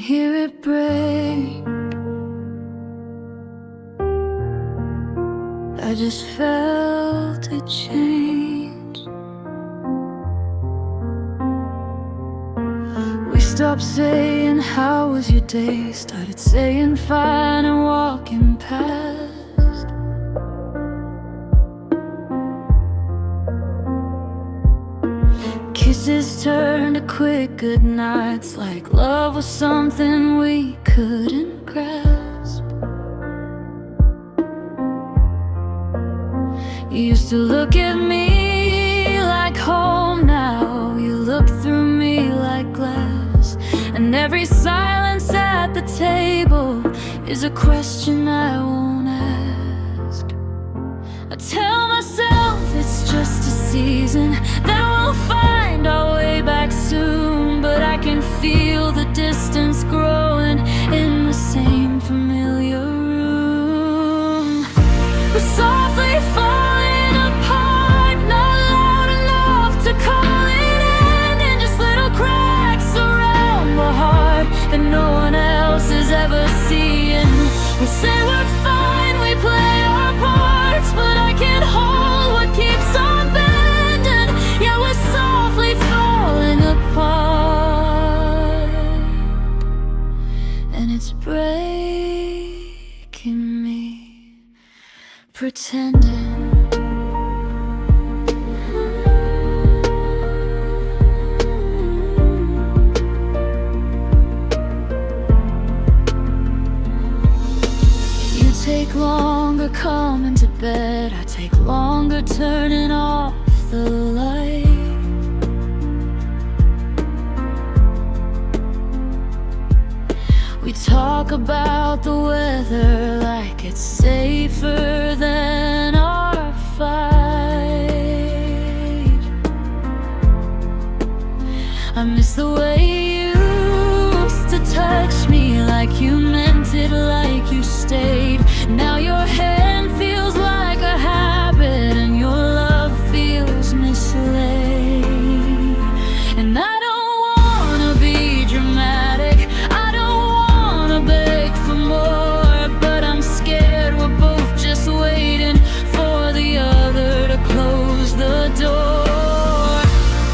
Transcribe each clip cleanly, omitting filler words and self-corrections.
hear it break. I just felt it change. We stopped saying, how was your day? Started saying fine and walking past. Kisses turned to quick goodnights, like love was something we couldn't grasp. You used to look at me like home, now you look through me like glass. And every silence at the table is a question I won't ask. I tell myself it's just a season, that we'll find our way back soon. But I can feel the distance growing in the same familiar room. We're softly falling apart, not loud enough to call it end. Just little cracks around the heart that no one else is ever seeing. We say we're fine, we play our parts, but I can't hold what keeps on bending. Yeah, we're softly falling apart, and it's breaking me, pretending. You take longer coming to bed, I take longer turning off the light. We talk about the weather like it's safer than our fight. I miss the way you used to touch me, like you meant it, like you stayed. Now your hand feels like a habit, and your love feels mislaid. And I don't wanna be dramatic, I don't wanna beg for more, but I'm scared we're both just waiting for the other to close the door.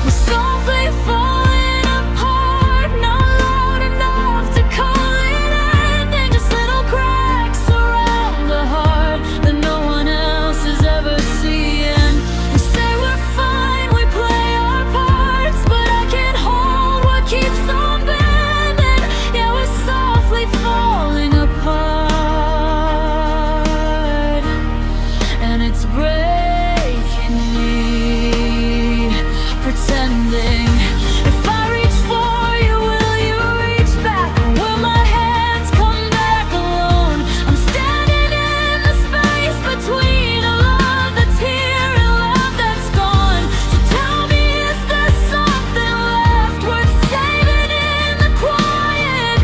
We're softly falling apart, not loud enough to call it ending. Just little cracks around the heart that no one else is ever seeing. We say we're fine, we play our parts, but I can't hold what keeps on bending. Yeah, we're softly falling apart, and it's breaking me, pretending. If I reach for you, will you reach back? Or will my hands come back alone? I'm standing in the space between a love that's here and love that's gone. So tell me, is there something left worth saving in the quiet?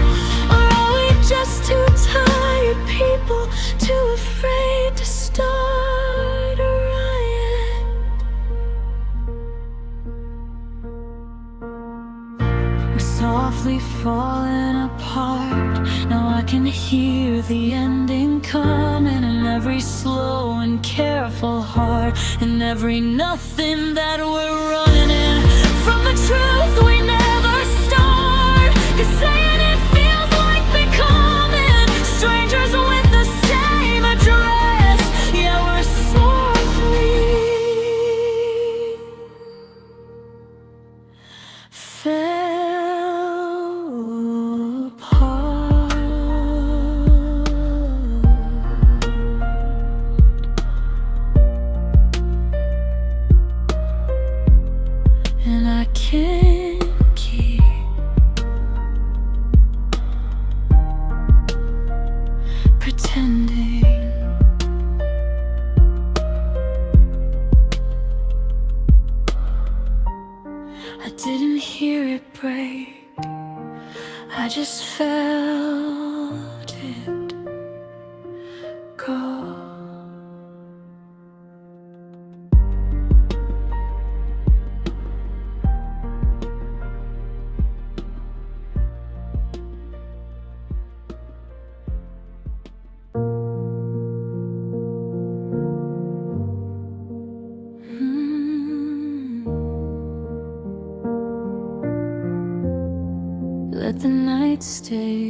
Or are we just too tired people, too afraid to start a riot? We're softly falling apart, now I can hear the ending coming in every slow and careful heart, in every nothing that we're running in from the truth we never start. 'Cause saying it feels like becoming strangers with the same address. Yeah, we're softly fell apart, and I can't keep pretending. I didn't hear it break, I just felt it go.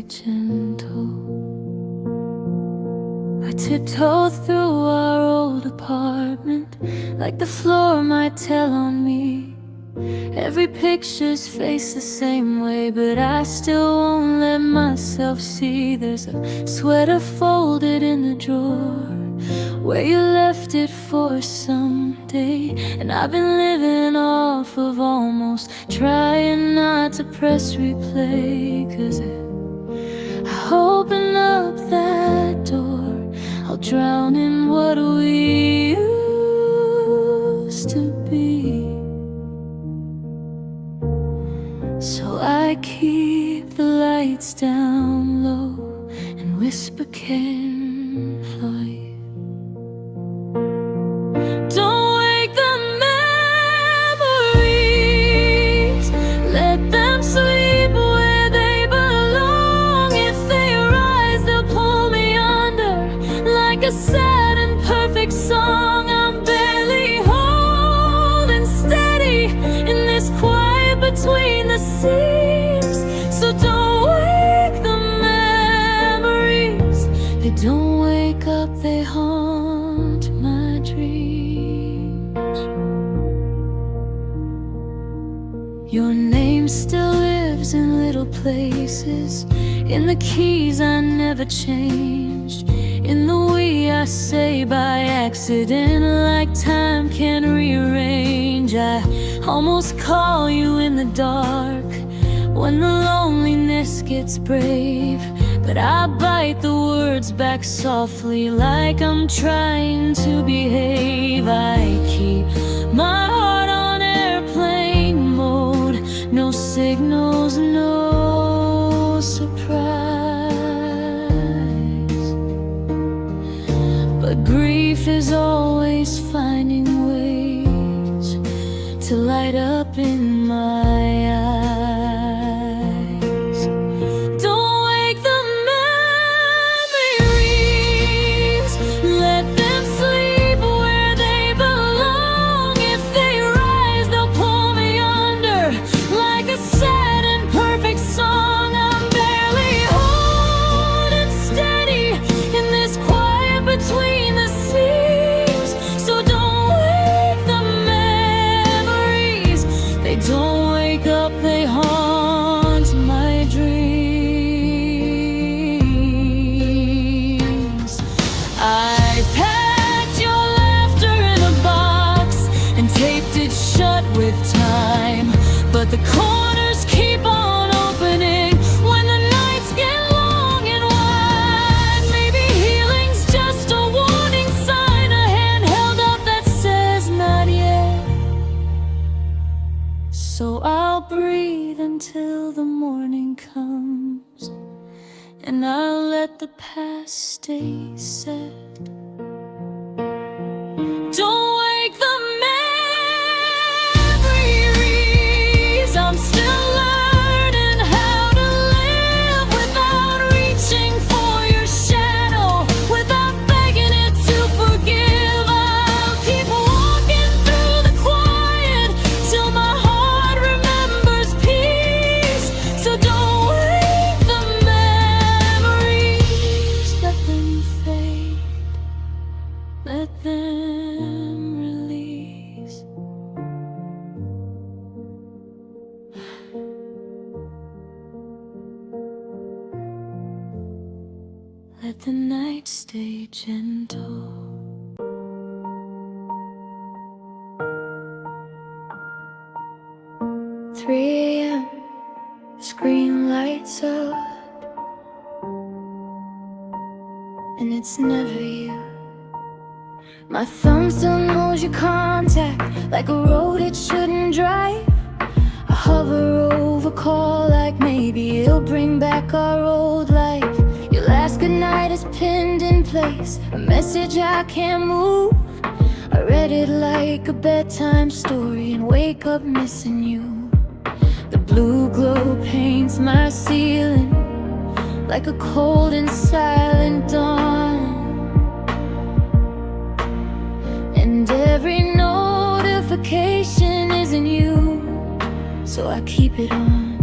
gentle. I tiptoe through our old apartment, like the floor might tell on me. Every picture's faced the same way, but I still won't let myself see. There's a sweater folded in the drawer where you left it for someday, and I've been living off of almost, trying not to press replay. Cause if I open up that door, I'll drown in what we used to be. So I keep the lights down low and whisper Ken Floyd. Don't wake the memories, let them sleep where they belong. If they rise, they'll pull me under like a sad and perfect song. I'm barely holding steady in this quiet between the seams. So don't wake the memories, they don't wake up, they haunt my dreams. Your name still lives in little places, in the keys I never changed, in the we I say by accident, like time can rearrange. I almost call you in the dark when the loneliness gets brave, but I bite the words back softly like I'm trying to behave. I keep my heart on airplane mode, no signals, no surprise. But grief is always finding ways to light up in my eyes. Don't wake the memories, let them sleep where they belong. If they rise, they'll pull me under like a sad and perfect song. I'm barely holding steady in this quiet between the seams. So don't wake the memories, they don't wake up, they haunt my dreams. I packed your laughter in a box and taped it shut with time, but the corners keep on opening when the nights get long and wide. Maybe healing's just a warning sign, a hand held up that says not yet. So I'll breathe until the morning comes, and I'll let the past stay set. Don't wake the memories, I'm still learning how to live without reaching for your shadow, without begging it to forgive. I'll keep walking through the quiet till my heart remembers peace. So don't wake the memories, let them fade, let them release. Let the night stay gentle. 3 a.m. Screen lights up, and it's never you. My thumb still knows your contact like a road it shouldn't drive. I hover over call like maybe it'll bring back our old life. Your last goodnight is pinned in place, a message I can't move. I read it like a bedtime story and wake up missing you. The blue glow paints my ceiling like a cold and silent dawn, and every notification isn't you, so I keep it on.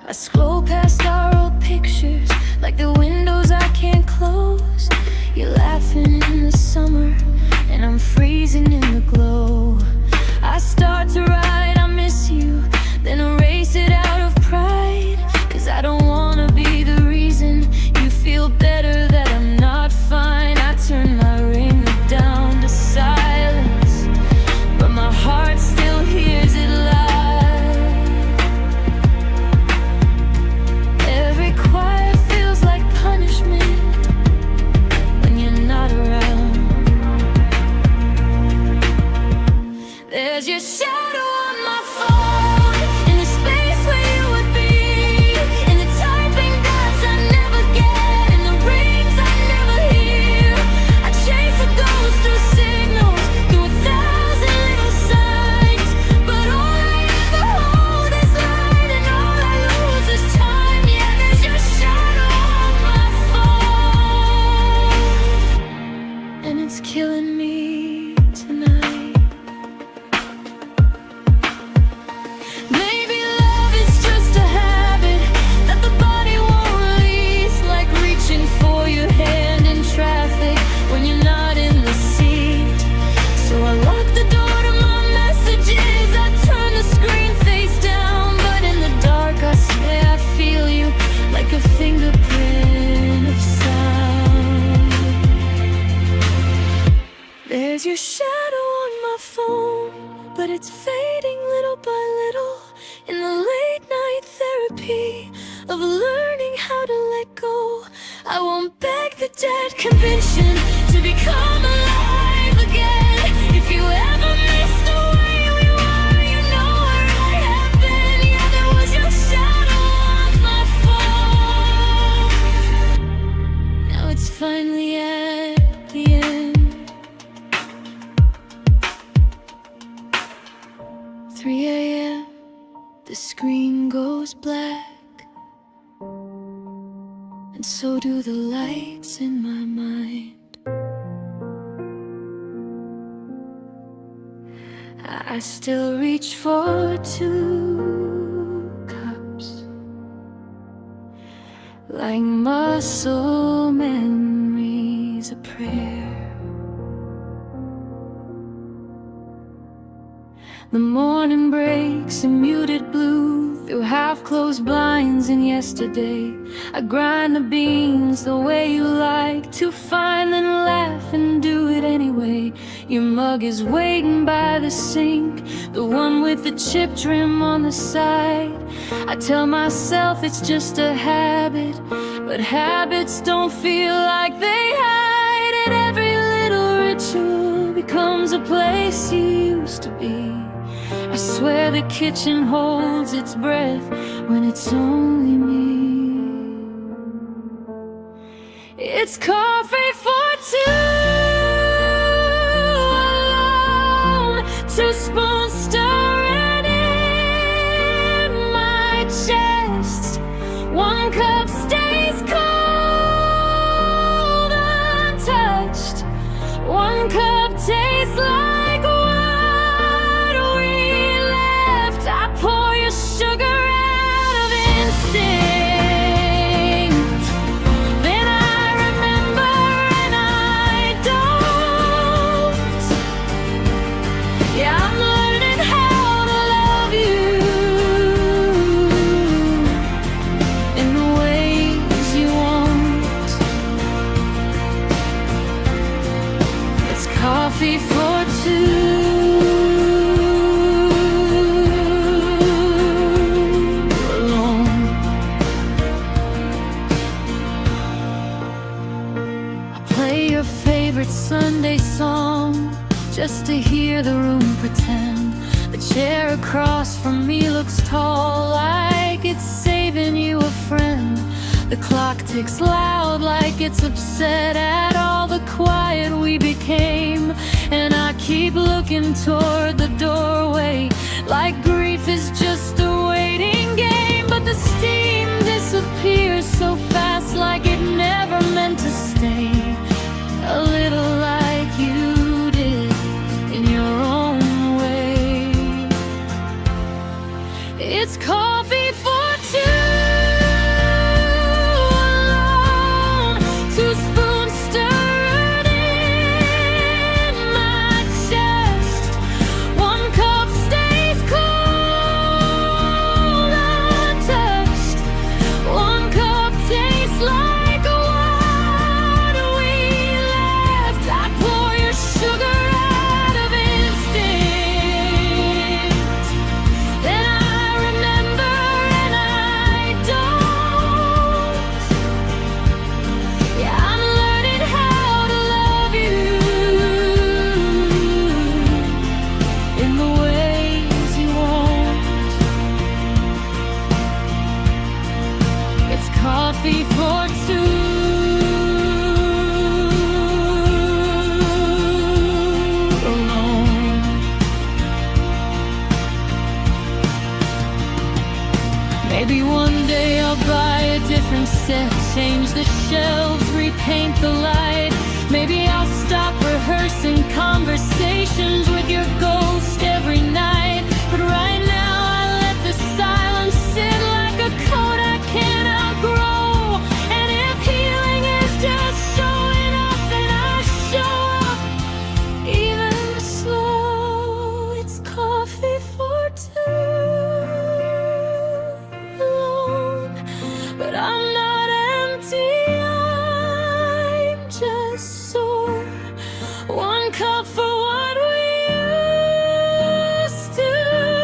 I scroll past our old pictures like the windows I can't close. You're laughing in the summer and I'm freezing in the glow. I start to write I miss you, then erase it out of pride, 'cause I don't wanna be the reason you feel better that I'm not fine. I turn my ringer down to silence, but my heart still hears it loud. Every quiet feels like punishment when you're not around. There's your shadow on my phone, in the space where you would be, in the typing dots I never get, in the rings I never hear. I chase a ghost through signals, through 1,000 little signs, but all I ever hold is light, and all I lose is time. Yeah, there's your shadow on my phone, and it's killing me tonight. Maybe love is just a habit that the body won't release, like reaching for your hand in traffic when you're not in the seat. So I lock the door to my messages, I turn the screen face down, but in the dark I swear I feel you, like a fingerprint of sound. There's your shadow on my phone, but it's fading little by little, in the late night therapy of learning how to let go. I won't beg the dead convention to become alive again. If you ever miss the way we were, you know where I have been. Yeah, there was your shadow on my phone. Now it's finally at the end. 3 a.m. The screen goes black, and so do the lights in my mind. I still reach for 2 cups, like muscle memories, a prayer. The morning breaks in muted blue through half-closed blinds, and yesterday I grind the beans the way you like to find, then laugh and do it anyway. Your mug is waiting by the sink, the one with the chip trim on the side. I tell myself it's just a habit, but habits don't feel like they hide, and every little ritual becomes a place you used to be. I swear the kitchen holds its breath when it's only me. It's coffee for 2 alone, 2 spoons stirring in my chest. 1 cup stays cold, untouched. 1 cup tastes like what we left. I pour your sugar out of instinct, then I remember and I don't. Yeah, I'm learning how to love you in the ways you won't. It's coffee for 2 alone. I play your favorite Sunday song just to hear the room pretend. The chair across from me looks tall, like it's saving you a friend. The clock ticks loud like it's upset at all the quiet we became, and I keep looking toward the doorway like grief is just a waiting game. But the steam disappears so fast, like it never meant to stay. A little like you did in your own way. It's coffee for 2. coffee for two. Alone. Maybe one day I'll buy a different set, change the shelves, repaint the light. Maybe I'll stop rehearsing conversations with your ghost every night. But right now I let the silence sit like a coat I can't outgrow. And if healing is just showing up, then I show up. Even slow, it's coffee for two. Alone, but I'm not empty, I'm just sore. One cup for what we used to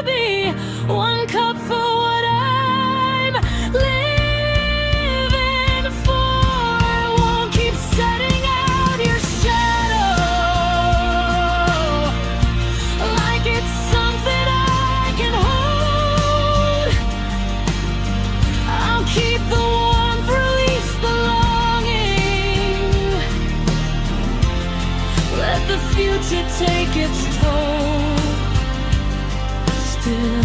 be, one cup for what I'm living for. I won't keep setting out your shadow like it's something I can hold. I'll keep the warmth, release the longing. Let the future take its toll. Still,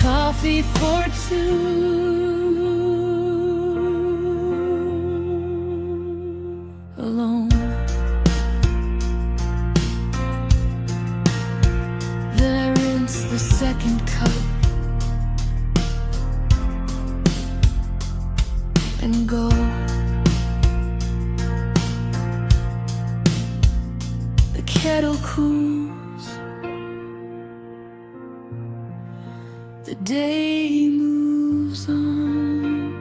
coffee for two. Alone. There is the second cup and go. The kettle cools, the day moves on,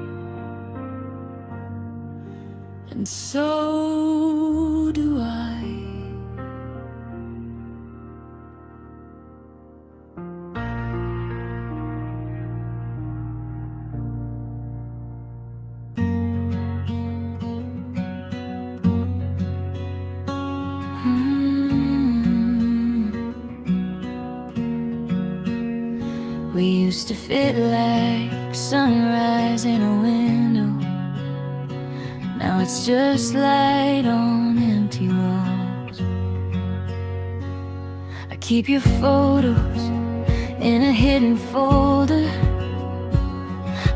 and so do I. We used to fit like sunrise in a window. Now it's just light on empty walls. I keep your photos in a hidden folder,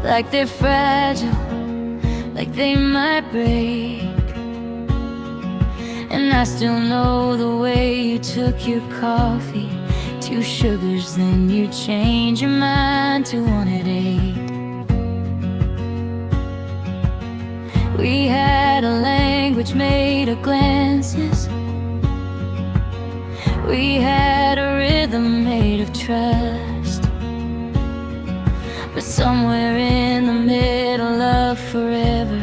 like they're fragile, like they might break. And I still know the way you took your coffee, 2 sugars, then you change your mind to 1 at 8. We had a language made of glances. We had a rhythm made of trust. But somewhere in the middle of forever,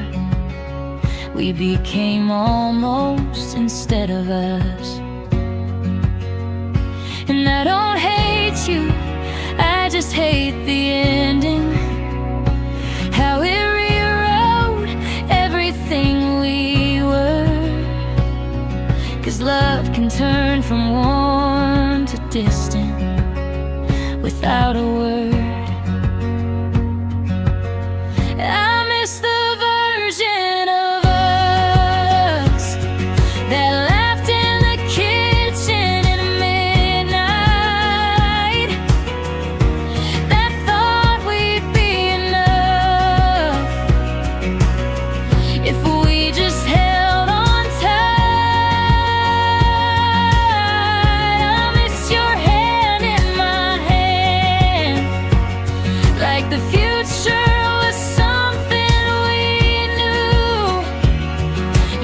we became almost instead of us. And I don't hate you, I just hate the ending. How it rewrote everything we were. 'Cause love can turn from warm to distant without a word. I miss the version of us that laughed in the kitchen at midnight, that thought we'd be enough if we just held on tight. I miss your hand in my hand, like the future was something we knew.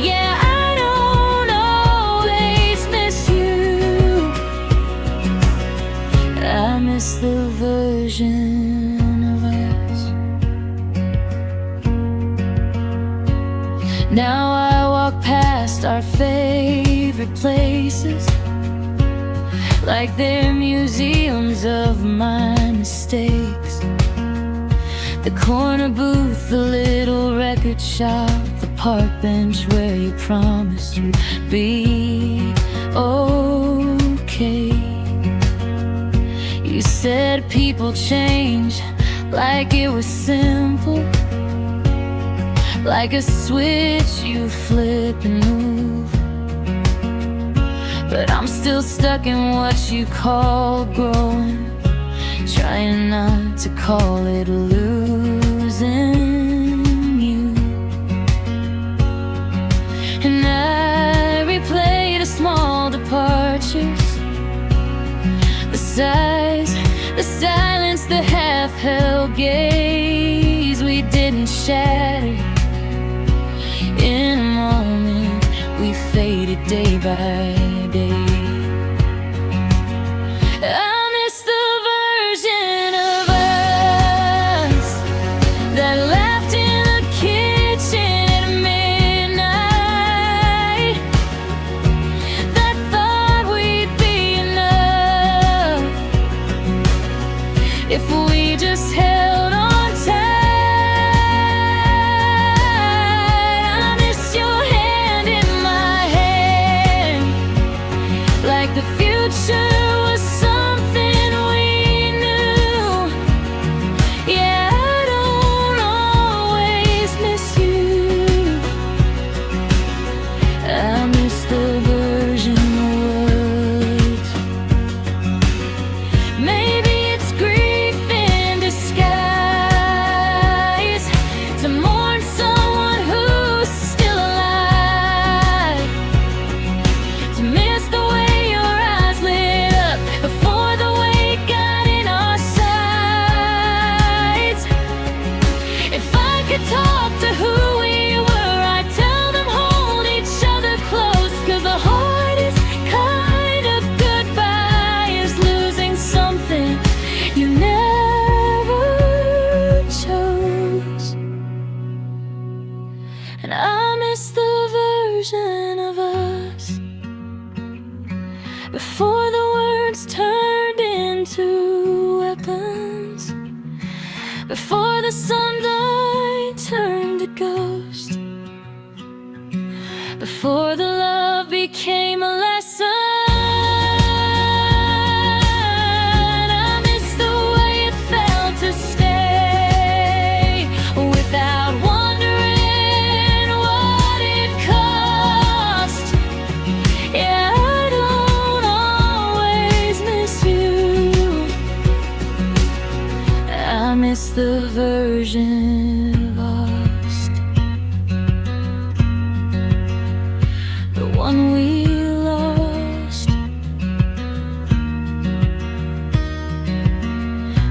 Yeah, I don't always miss you. I miss the version of us. Now I walk past our favorite places like they're museums of my mistakes. The corner booth, the little record shop, the park bench where you promised you'd be okay. You said people change like it was simple, like a switch you flip and move. But I'm still stuck in what you call growing, trying not to call it losing you. And I replay the small departures, the sighs, the silence, the half-held gaze we didn't shatter. In a moment, we faded day by day. I miss the version of us that laughed in the kitchen at midnight, that thought we'd be enough if we just held on tight. I miss your hand in my hand, like the future was something we knew. Yeah, I don't always miss you. I miss the version words. Maybe it's grief in disguise, to mourn someone who's still alive, to miss the way your eyes lit up before the weight got in our sides. If I could talk to who we were, I'd tell them hold each other close, 'cause the hardest kind of goodbye is losing something you never chose. And I miss the version of us before the words turned into weapons, before the sunlight turned to ghost, before the love became a lesson. I miss the way it felt to stay without wondering what it cost. Yeah, I don't always miss you. I miss the version lost, the one we lost.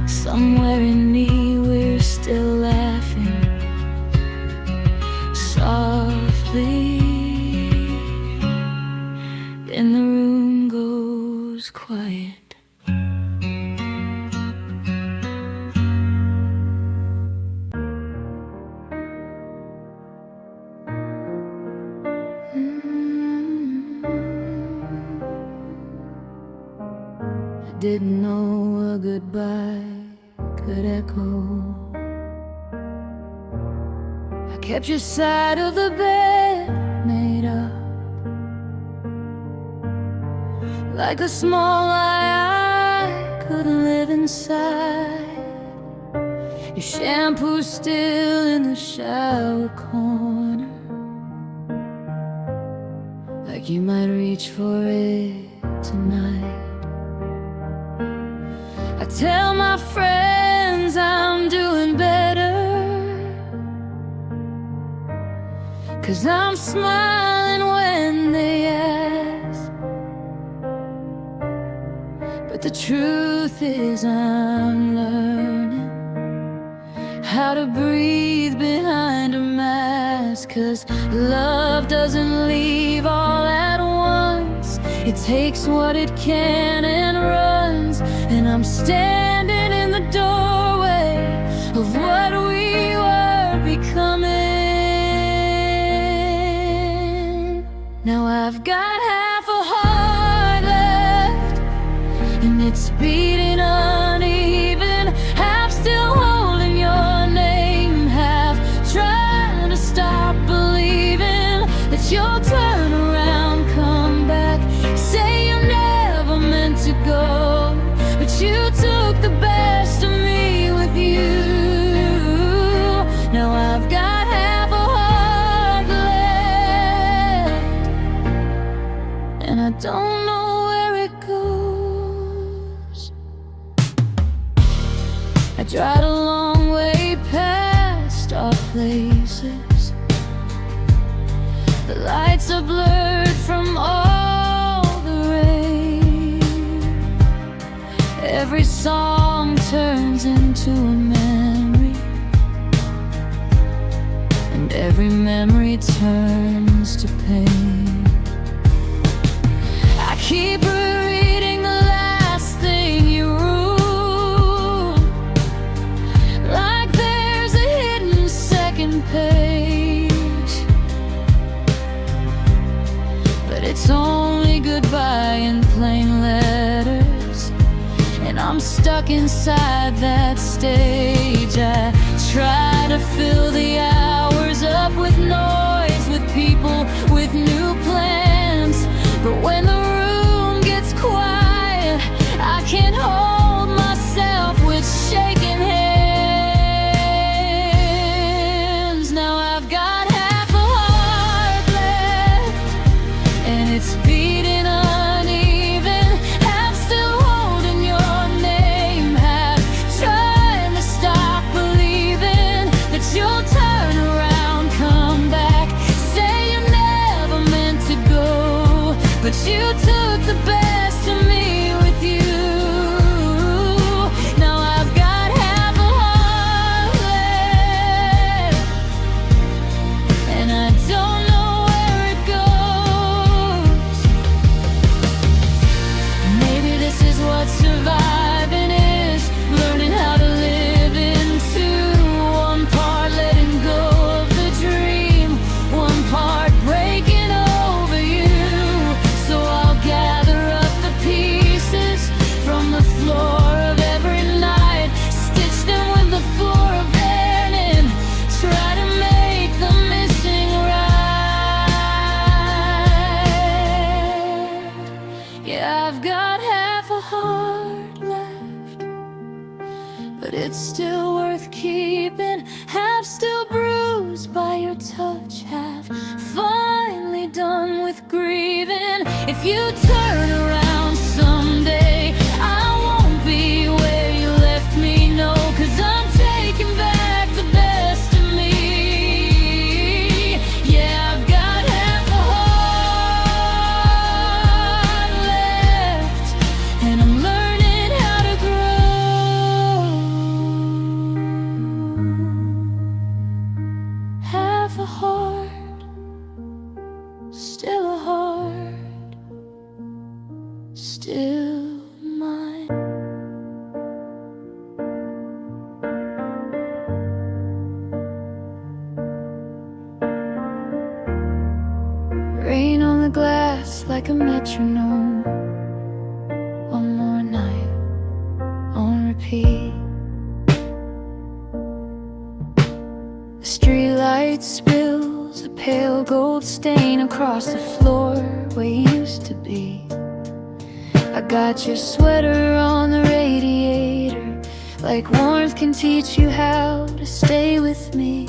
Somewhere in me we're still laughing softly, then the room goes quiet. I didn't know a goodbye could echo. I kept your side of the bed made up, like a small lie I couldn't live inside. Your shampoo still in the shower corner, like you might reach for it tonight. I tell my friends I'm doing better, 'cause I'm smiling when they ask. But the truth is I'm learning how to breathe behind a mask, 'cause love doesn't leave all at once. It takes what it can and runs. And I'm standing in the doorway of what we were becoming. Now I've got half a heart left, and it's beating uneven, half still holding your name, half trying to stop believing that you'll turn around, come back, say you never meant to go. But you took the best of me with you. Now I've got half a heart places. The lights are blurred from all the rain. Every song turns into a memory, and every memory turns to pain. I keep rereading the last thing you wrote, like there's a hidden second page, but it's only goodbye in plain letters, and I'm stuck inside that stage. I try to fill the hours up with noise, with people, with new plans, but when the room gets quiet, I can't hold myself with shaking hands. Now I've got half a heart left, and it's beating uneven. Half still holding your name, half trying to stop believing that you'll turn around, come back, say you never meant to go, but you took the best of me with you. Now I've got half a heart left, and I don't know where it goes. Maybe this is what surviving is, learning how to live in two. One part letting go of the dream, one part breaking over you. So I'll gather up the pieces from the floor of every night, stitch them with the floor of air, and try to make the missing right. Yeah, I've got half a heart left, but it's still worth keeping. Half still bruised by your touch, half finally done with grieving. If you turn around someday, I won't be where you left me, no, 'cause I'm taking back the best of me. Yeah, I've got half a heart left, and I'm learning how to grow. Half a heart, still a heart, still mine. Rain on the glass like a metronome. One more night on repeat. The streetlight spills a pale gold stain across the floor where you used to be. I got your sweater on the radiator, like warmth can teach you how to stay with me.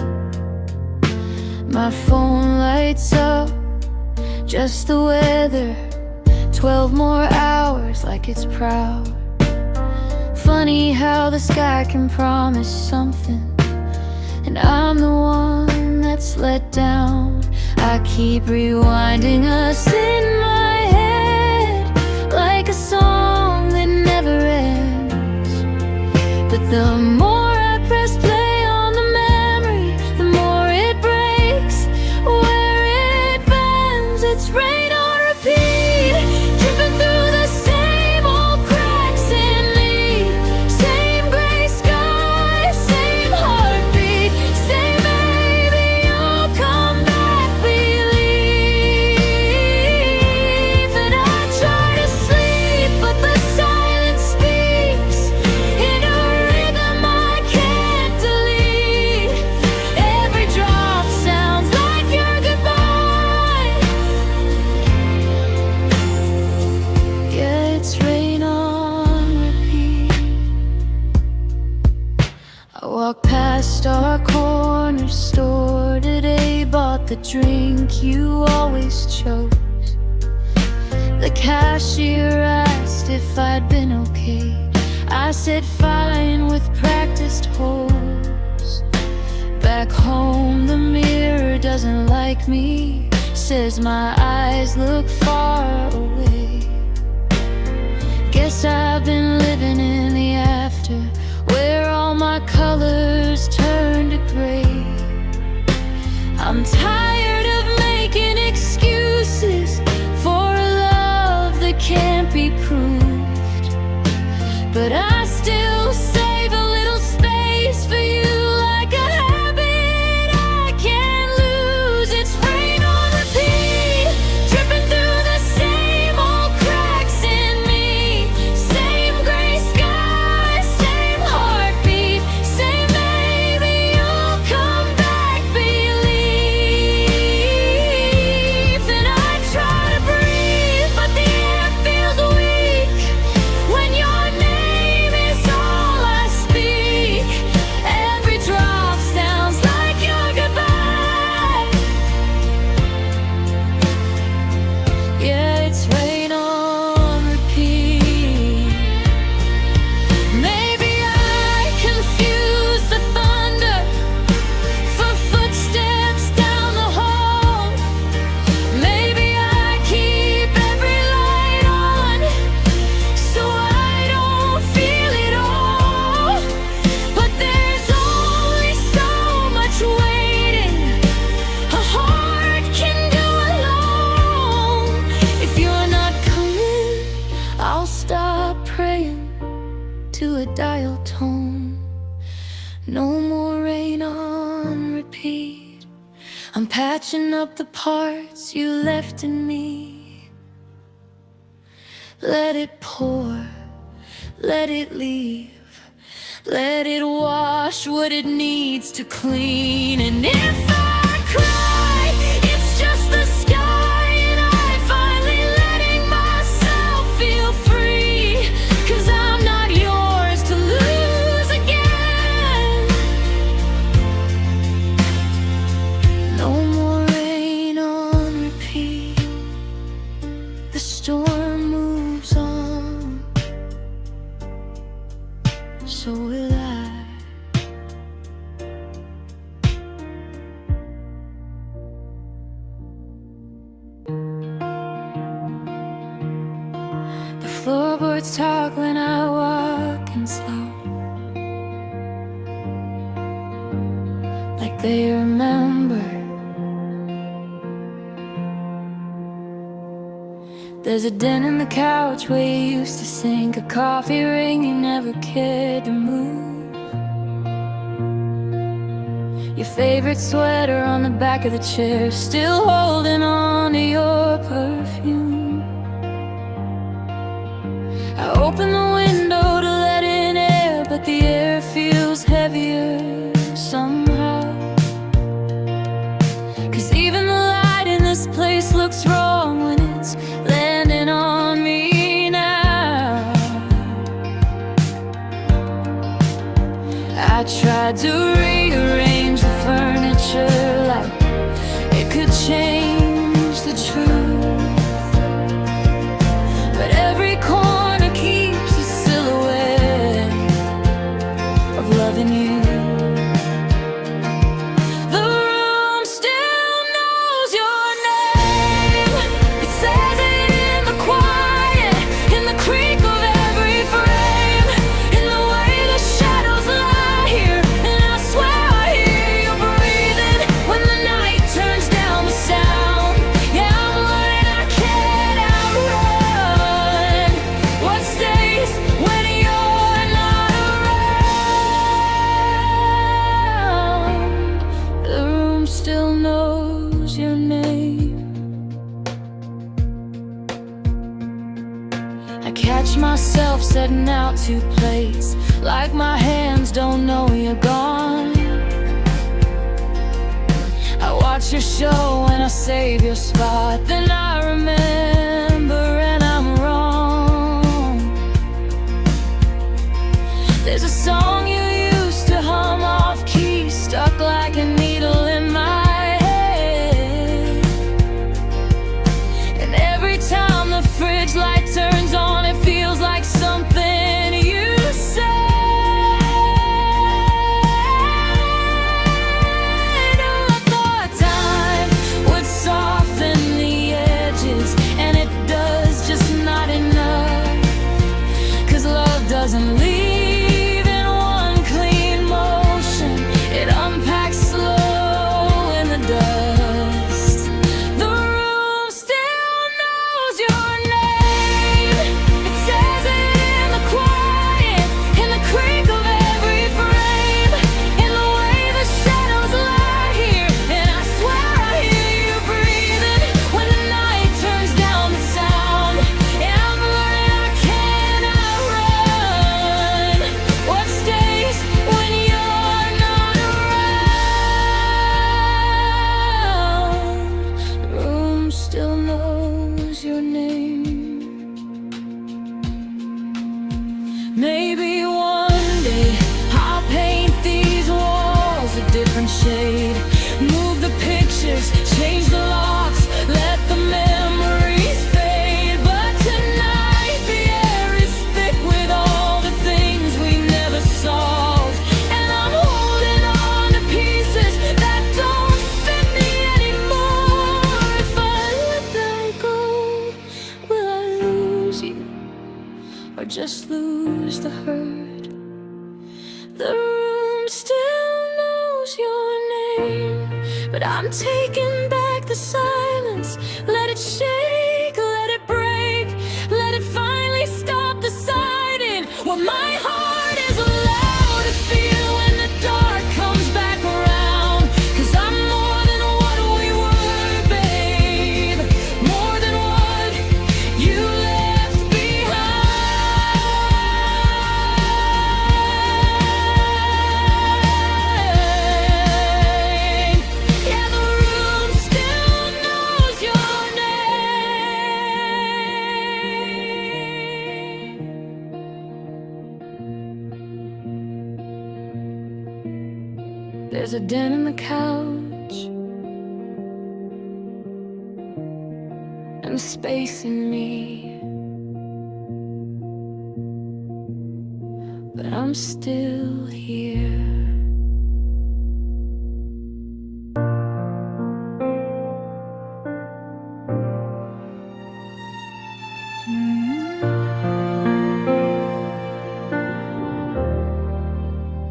My phone lights up, just the weather, 12 more hours like it's proud. Funny how the sky can promise something, and I'm the one that's let down. I keep rewinding us in my head like a song that never ends, but the more I press play on the memory, the more it breaks where it bends. It's rain on repeat, dripping through the same old cracks in me. Same gray sky, same heartbeat, same maybe you'll come back, believe. And I try to sleep, but the silence speaks in a rhythm I can't delete. Every drop sounds like your goodbye. Yeah, it's rain on repeat. I walked past our corner store today, bought the drink you always chose. The cashier asked if I'd been okay. I said fine with practiced holes. Back home doesn't like me, says my eyes look far away. Guess I've been living in the after, where all my colors turn to gray. I'm tired of making excuses for a love that can't be proved, but I still save a little space for you, like a habit I can't lose. It's rain on repeat, dripping through the same old cracks in me. Same gray sky, same heartbeat, same maybe you'll come back belief. And I try to breathe, but the air feels weak when your name is all I speak. Every drop sounds like your goodbye. Yeah, it's rain on repeat. Maybe I confuse the thunder for footsteps down the hall. Maybe I keep every light on so I don't feel it all. But there's only so much waiting a heart can do alone. If you're not coming, I'll stop praying to a dial tone. No more rain on repeat. I'm patching up the parts you left in me. Let it pour, let it leave, let it wash what it needs to clean. And if I cry, it's just the sky, and I finally letting myself feel free. 'Cause I'm not yours to lose again. No more rain on repeat. The storm moves on, so will I. The floorboards talk when I walk in slow, like they remember. There's a dent in the couch where you used to sink, a coffee ring you never cared to move, your favorite sweater on the back of the chair, still holding on to your perfume. I open the window to let in air, but the air feels heavier somehow. 'Cause even the light in this place looks wrong when it's landing on me now. I tried to rearrange the furniture like it could change the truth, but every corner keeps a silhouette of loving you. The room still knows your name. It says it in the quiet, in the creak of every frame, in the way the shadows lie here. And I swear I hear you breathing when the night turns down the sound. Yeah, I'm learning I can't outrun what stays when you're not around. The room still knows your name. I catch myself setting out to place, like my hands don't know you're gone. I watch your show and I save your spot, then I remember and I'm wrong. There's a song you used to hum off key, stuck like a needle in my head. And every time the fridge light turns on, it feels like something you said. Oh, I thought time shade. Move the pictures, change the locks, let the memories fade. But tonight the air is thick with all the things we never solved, and I'm holding on to pieces that don't fit me anymore. If I let them go, will I lose you, or just lose the hurt? The room still knows your name, but I'm taking back the silence. Let it shake, let it break, let it finally stop deciding what my heart is allowed to feel when the dark comes back around. 'Cause I'm more than what we were, babe, more than what you left behind. Yeah, the room still knows your name. There's a dent in the couch and space in me, but I'm still here.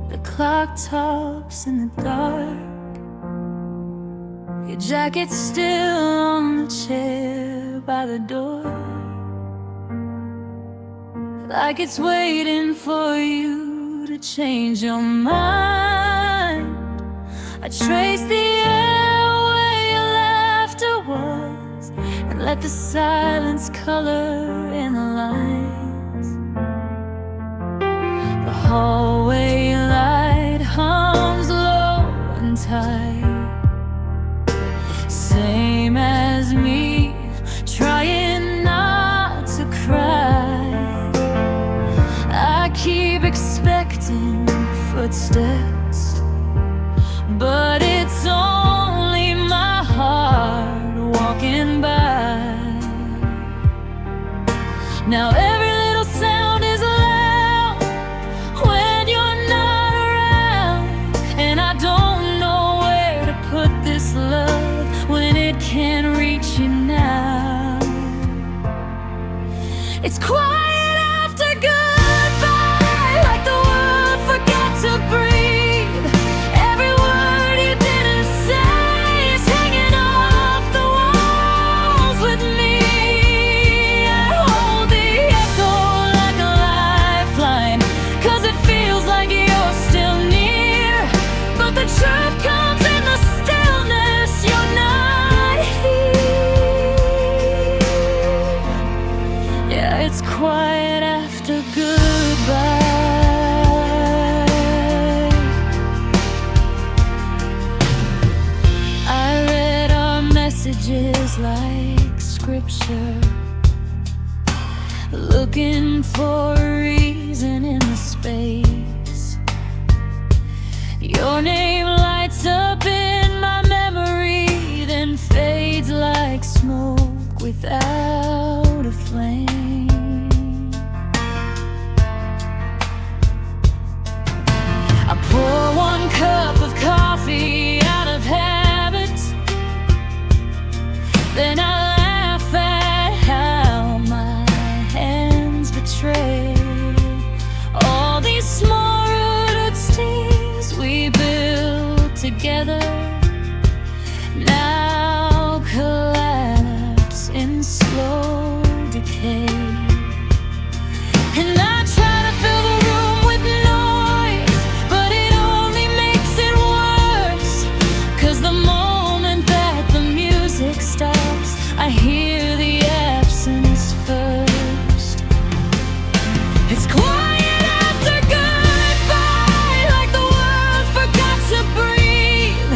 The clock tops in the dark. Your jacket's still on the chair by the door, like it's waiting for you to change your mind. I trace the air where your laughter was, and let the silence color in the lines. The hallway light hums low and tight, same as me, trying not to cry. I keep expecting footsteps, but it's only my heart walking by. Now every little sound is loud when you're not around, and I don't know where to put this love when it can't reach you now. It's quiet after goodbye, like the world forgot to breathe. Every word you didn't say is hanging off the walls with me. I hold the echo like a lifeline, 'cause it feels like you're still near. But the truth comes in the stillness, you're not here. Yeah, it's quiet after goodbye. I read our messages like scripture, looking for a reason in the space. Your name lights up in my memory, then fades like smoke without a flame. I pour one cup of coffee out of habit, then I laugh at how my hands betray all these small routines we built together, now collapse in slow decay. And I try to fill the room with noise, but it only makes it worse. 'Cause the moment that the music stops, I hear the absence first. It's quiet after goodbye, like the world forgot to breathe.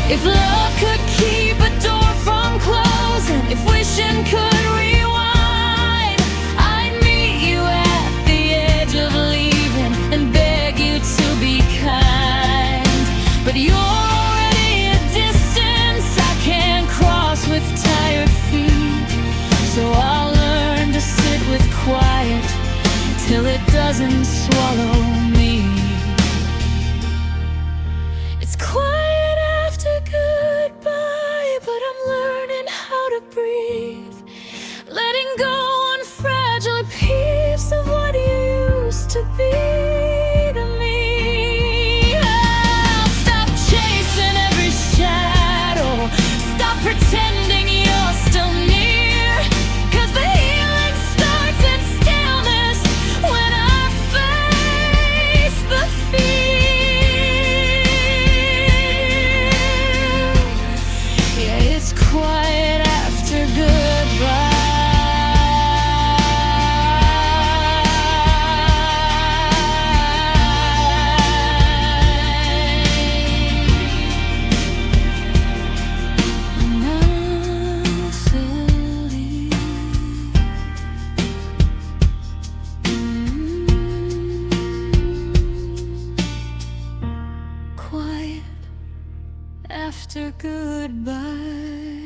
If love could keep a door from closing, if wishing could rewind, I'd meet you at the edge of leaving and beg you to be kind. But you're already a distance I can't cross with tired feet, so I'll learn to sit with quiet till it doesn't swallow me. It's quiet after goodbye, but I'm learning how to breathe, letting go on fragile piece of what you used to be to me. I'll stop chasing every shadow, stop pretending you're still near, 'cause the healing starts in stillness when I face the fear. Yeah, it's quiet after goodbye. Quiet after goodbye.